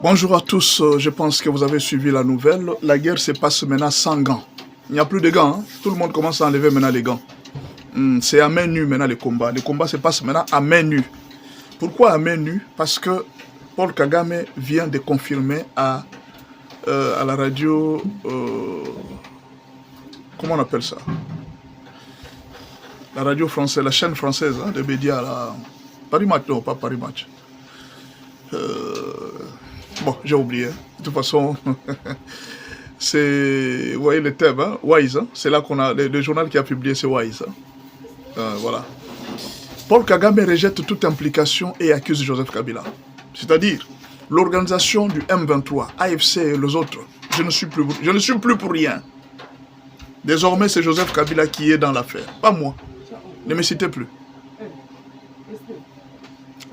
Bonjour à tous, je pense que vous avez suivi la nouvelle. La guerre se passe maintenant sans gants. Il n'y a plus de gants, hein. Tout le monde commence à enlever maintenant les gants. C'est à main nue maintenant les combats. Les combats se passent maintenant à main nue. Pourquoi à main nue? Parce que Paul Kagame vient de confirmer à la radio, comment on appelle ça? La radio française, la chaîne française de médias, Paris Match, non pas Paris Match. Bon, j'ai oublié. De toute façon, c'est, vous voyez le thème, hein? Wise, hein? C'est là qu'on a, le journal qui a publié, c'est Wise. Voilà. Paul Kagame rejette toute implication et accuse Joseph Kabila. C'est-à-dire, l'organisation du M23, AFC et les autres, je ne suis plus pour rien. Désormais, c'est Joseph Kabila qui est dans l'affaire, pas moi. Ne me citez plus.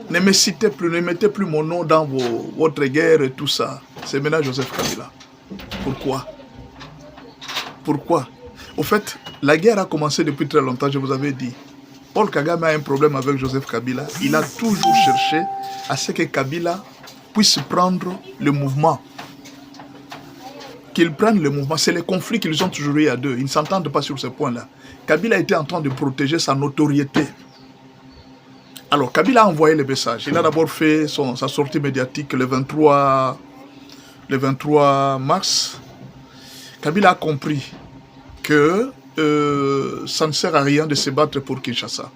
Ne me citez plus, ne mettez plus mon nom dans votre guerre et tout ça. C'est maintenant Joseph Kabila. Pourquoi? Pourquoi? Au fait, la guerre a commencé depuis très longtemps, je vous avais dit. Paul Kagame a un problème avec Joseph Kabila. Il a toujours cherché à ce que Kabila puisse prendre le mouvement. Qu'ils prennent le mouvement. C'est les conflits qu'ils ont toujours eu à deux. Ils ne s'entendent pas sur ce point-là. Kabila était en train de protéger sa notoriété. Alors, Kabila a envoyé le message. Il a d'abord fait sa sortie médiatique le 23 mars. Kabila a compris que ça ne sert à rien de se battre pour Kinshasa.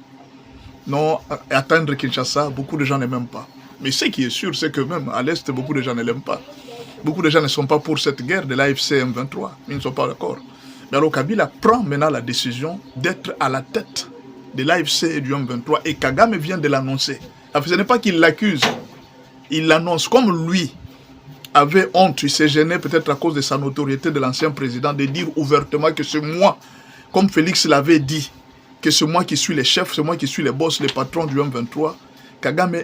Non, atteindre Kinshasa, beaucoup de gens ne m'aiment pas. Mais ce qui est sûr, c'est que même à l'Est, beaucoup de gens ne l'aiment pas. Beaucoup de gens ne sont pas pour cette guerre de l'AFC M23. Ils ne sont pas d'accord. Mais alors Kabila prend maintenant la décision d'être à la tête de l'AFC et du M23. Et Kagame vient de l'annoncer. Ce n'est pas qu'il l'accuse. Il l'annonce. Comme lui avait honte, il s'est gêné peut-être à cause de sa notoriété de l'ancien président, de dire ouvertement que c'est moi, comme Félix l'avait dit, que c'est moi qui suis le chef, c'est moi qui suis le boss, le patron du M23. Kagame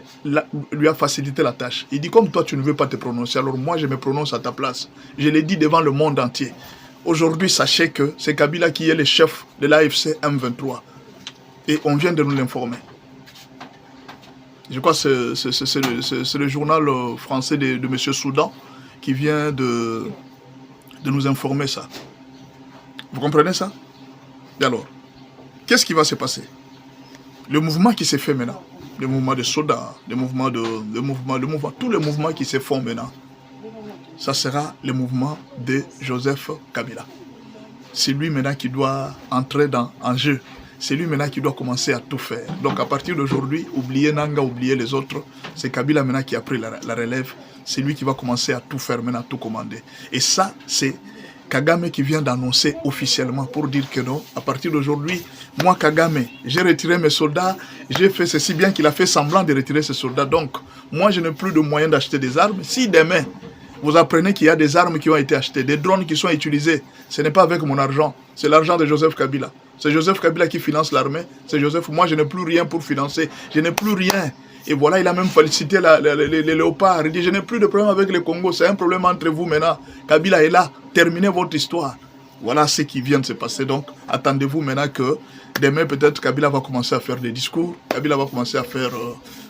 lui a facilité la tâche. Il dit, comme toi tu ne veux pas te prononcer, alors moi je me prononce à ta place. Je l'ai dit devant le monde entier. Aujourd'hui, sachez que c'est Kabila qui est le chef de l'AFC M23. Et on vient de nous l'informer. Je crois que c'est le journal français de M. Soudan qui vient de nous informer ça. Vous comprenez ça? Et alors, qu'est-ce qui va se passer? Le mouvement qui se fait maintenant, le mouvement de soldats, tous les mouvements qui se font maintenant, ça sera le mouvement de Joseph Kabila. C'est lui maintenant qui doit entrer en jeu. C'est lui maintenant qui doit commencer à tout faire. Donc à partir d'aujourd'hui, oubliez Nanga, oubliez les autres. C'est Kabila maintenant qui a pris la relève. C'est lui qui va commencer à tout faire maintenant, à tout commander. Et ça, c'est Kagame qui vient d'annoncer officiellement pour dire que non, à partir d'aujourd'hui, moi Kagame, j'ai retiré mes soldats, j'ai fait ceci bien qu'il a fait semblant de retirer ses soldats. Donc, moi je n'ai plus de moyens d'acheter des armes. Si demain, vous apprenez qu'il y a des armes qui ont été achetées, des drones qui sont utilisés, ce n'est pas avec mon argent, c'est l'argent de Joseph Kabila. C'est Joseph Kabila qui finance l'armée, c'est Joseph, moi je n'ai plus rien pour financer, je n'ai plus rien. Et voilà, il a même félicité les léopards. Il dit, je n'ai plus de problème avec le Congo, c'est un problème entre vous maintenant. Kabila est là, terminez votre histoire. Voilà ce qui vient de se passer. Donc, attendez-vous maintenant que demain, peut-être, Kabila va commencer à faire des discours. Kabila va commencer à faire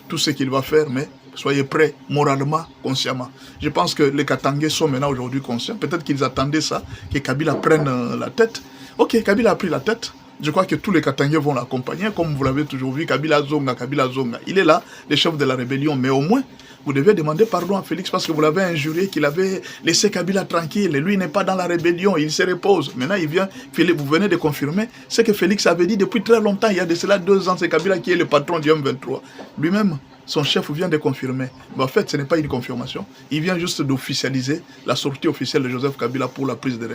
tout ce qu'il va faire, mais soyez prêts, moralement, consciemment. Je pense que les Katangais sont maintenant aujourd'hui conscients. Peut-être qu'ils attendaient ça, que Kabila prenne la tête. Ok, Kabila a pris la tête. Je crois que tous les Katangais vont l'accompagner, comme vous l'avez toujours vu, Kabila Zonga, Kabila Zonga. Il est là, le chef de la rébellion, mais au moins, vous devez demander pardon à Félix parce que vous l'avez injurié, qu'il avait laissé Kabila tranquille. Lui n'est pas dans la rébellion, il se repose. Maintenant, il vient, vous venez de confirmer ce que Félix avait dit depuis très longtemps. Il y a de cela 2 ans, c'est Kabila qui est le patron du M23. Lui-même, son chef vient de confirmer. Mais en fait, ce n'est pas une confirmation. Il vient juste d'officialiser la sortie officielle de Joseph Kabila pour la prise de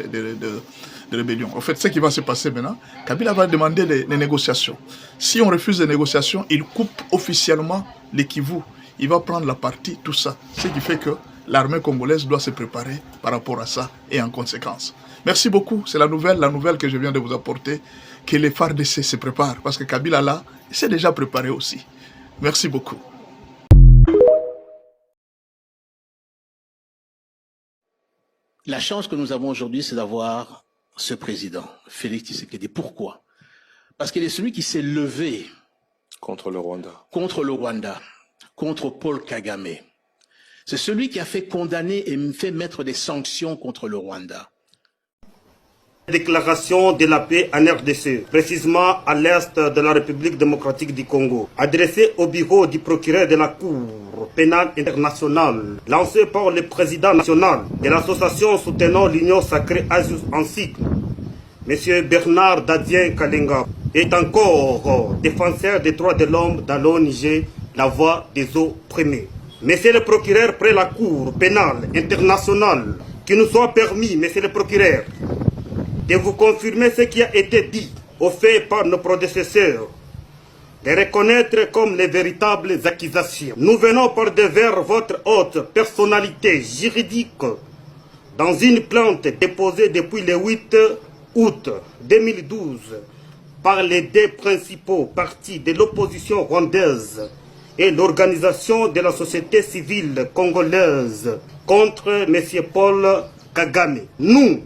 rébellion. En fait, ce qui va se passer maintenant, Kabila va demander les négociations. Si on refuse les négociations, il coupe officiellement les Kivu. Il va prendre la partie, tout ça. Ce qui fait que l'armée congolaise doit se préparer par rapport à ça et en conséquence. Merci beaucoup. C'est la nouvelle que je viens de vous apporter, que les FARDC se préparent. Parce que Kabila là, s'est déjà préparé aussi. Merci beaucoup. La chance que nous avons aujourd'hui, c'est d'avoir ce président, Félix Tshisekedi. Pourquoi? Parce qu'il est celui qui s'est levé contre le Rwanda. Contre le Rwanda, contre Paul Kagame. C'est celui qui a fait condamner et fait mettre des sanctions contre le Rwanda. Déclaration de la paix en RDC, précisément à l'est de la République démocratique du Congo, adressée au bureau du procureur de la Cour pénale internationale, lancée par le président national de l'association soutenant l'Union sacrée Azus en cycle, M. Bernard Dadien Kalenga, est encore défenseur des droits de l'homme dans l'ONG La Voix des Opprimés. Monsieur le procureur près la Cour pénale internationale, qu'il nous soit permis, monsieur le procureur, de vous confirmer ce qui a été dit au fait par nos prédécesseurs, de reconnaître comme les véritables accusations. Nous venons par devers votre haute personnalité juridique dans une plainte déposée depuis le 8 août 2012 par les deux principaux partis de l'opposition rwandaise et l'organisation de la société civile congolaise contre M. Paul Kagame. Nous,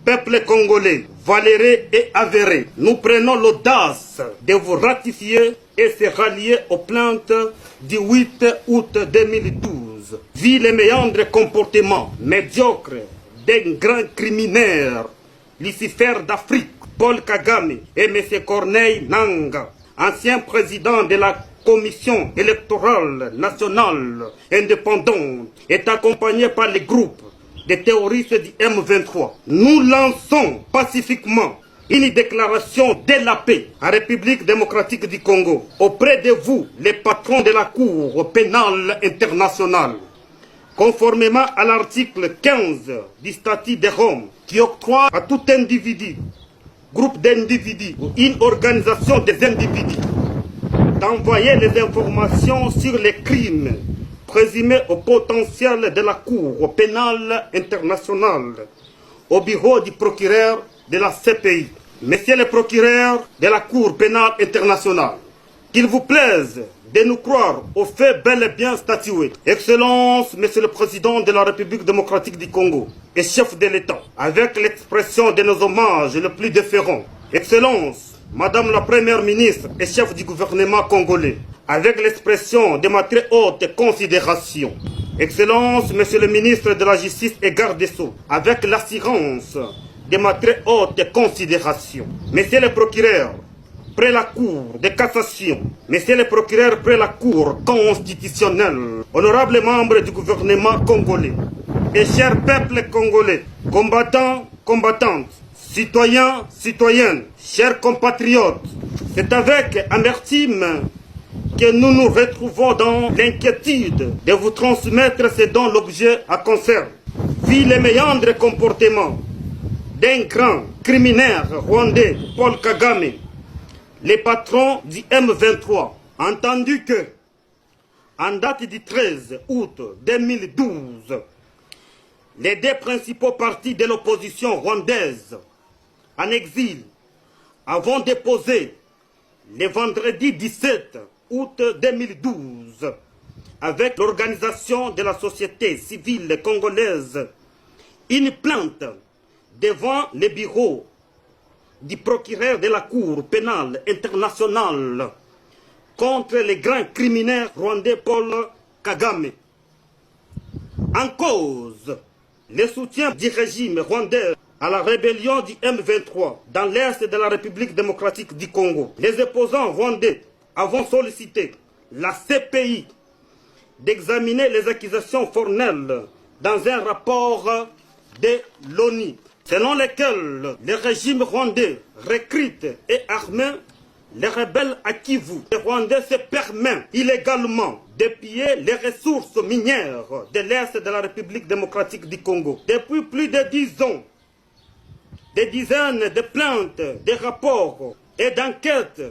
peuple congolais, valeureux et avéré, nous prenons l'audace de vous ratifier et se rallier aux plaintes du 8 août 2012. Vu les méandres comportements médiocres d'un grand criminel, Lucifer d'Afrique, Paul Kagame et M. Corneille Nangaa, ancien président de la Commission électorale nationale indépendante, est accompagné par les groupes des terroristes du M23. Nous lançons pacifiquement une déclaration de la paix en République démocratique du Congo auprès de vous, les patrons de la Cour pénale internationale, conformément à l'article 15 du statut de Rome, qui octroie à tout individu, groupe d'individus ou une organisation des individus d'envoyer les informations sur les crimes présumés au potentiel de la Cour pénale internationale au bureau du procureur de la CPI. Monsieur le procureur de la Cour pénale internationale, qu'il vous plaise de nous croire aux faits bel et bien statués. Excellence, Monsieur le Président de la République démocratique du Congo et chef de l'État, avec l'expression de nos hommages les plus déférents. Excellence, Madame la Première ministre et chef du gouvernement congolais, avec l'expression de ma très haute considération. Excellence, Monsieur le ministre de la Justice et garde des Sceaux, avec l'assurance de ma très haute considération. Monsieur le procureur, près la Cour de cassation, Monsieur le procureur près la Cour constitutionnelle, honorables membres du gouvernement congolais et chers peuples congolais, combattants, combattantes, citoyens, citoyennes, chers compatriotes, c'est avec amertume que nous nous retrouvons dans l'inquiétude de vous transmettre ce dont l'objet a concerne. Vu les méandres comportements d'un grand criminel rwandais, Paul Kagame, les patrons du M23, entendu que, en date du 13 août 2012, les deux principaux partis de l'opposition rwandaise en exil avons déposé le vendredi 17 août 2012 avec l'organisation de la société civile congolaise une plainte devant le bureau du procureur de la Cour pénale internationale contre le grand criminel rwandais Paul Kagame. En cause, le soutien du régime rwandais à la rébellion du M23 dans l'est de la République démocratique du Congo. Les opposants rwandais avons sollicité la CPI d'examiner les accusations formelles dans un rapport de l'ONU, selon lequel le régime rwandais recrute et arme les rebelles à Kivu. Le Rwandais se permet illégalement de piller les ressources minières de l'Est de la République démocratique du Congo. Depuis plus de 10 ans, des dizaines de plaintes, de rapports et d'enquêtes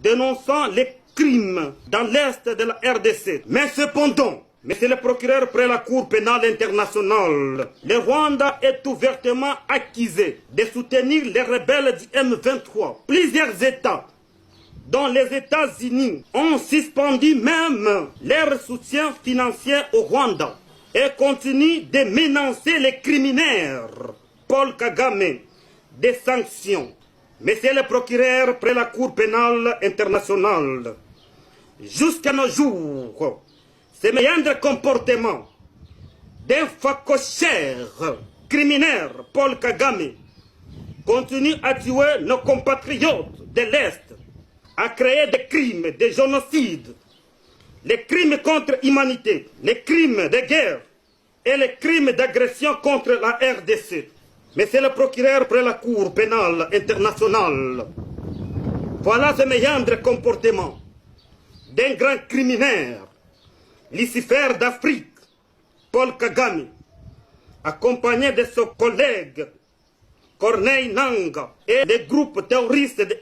dénonçant les crimes dans l'Est de la RDC. Mais cependant, Monsieur le procureur près la Cour pénale internationale, le Rwanda est ouvertement accusé de soutenir les rebelles du M23. Plusieurs États, dont les États-Unis, ont suspendu même leur soutien financier au Rwanda et continuent de menacer les criminels, Paul Kagame, des sanctions. Monsieur le procureur près la Cour pénale internationale, jusqu'à nos jours, Ce méandre comportement d'un facochère criminel, Paul Kagame, continue à tuer nos compatriotes de l'Est, à créer des crimes, des génocides, les crimes contre l'humanité, les crimes de guerre et les crimes d'agression contre la RDC. Monsieur le procureur près la Cour pénale internationale, voilà ce méandre comportement d'un grand criminel, Lucifer d'Afrique, Paul Kagame, accompagné de son collègue Corneille Nangaa et des groupes terroristes de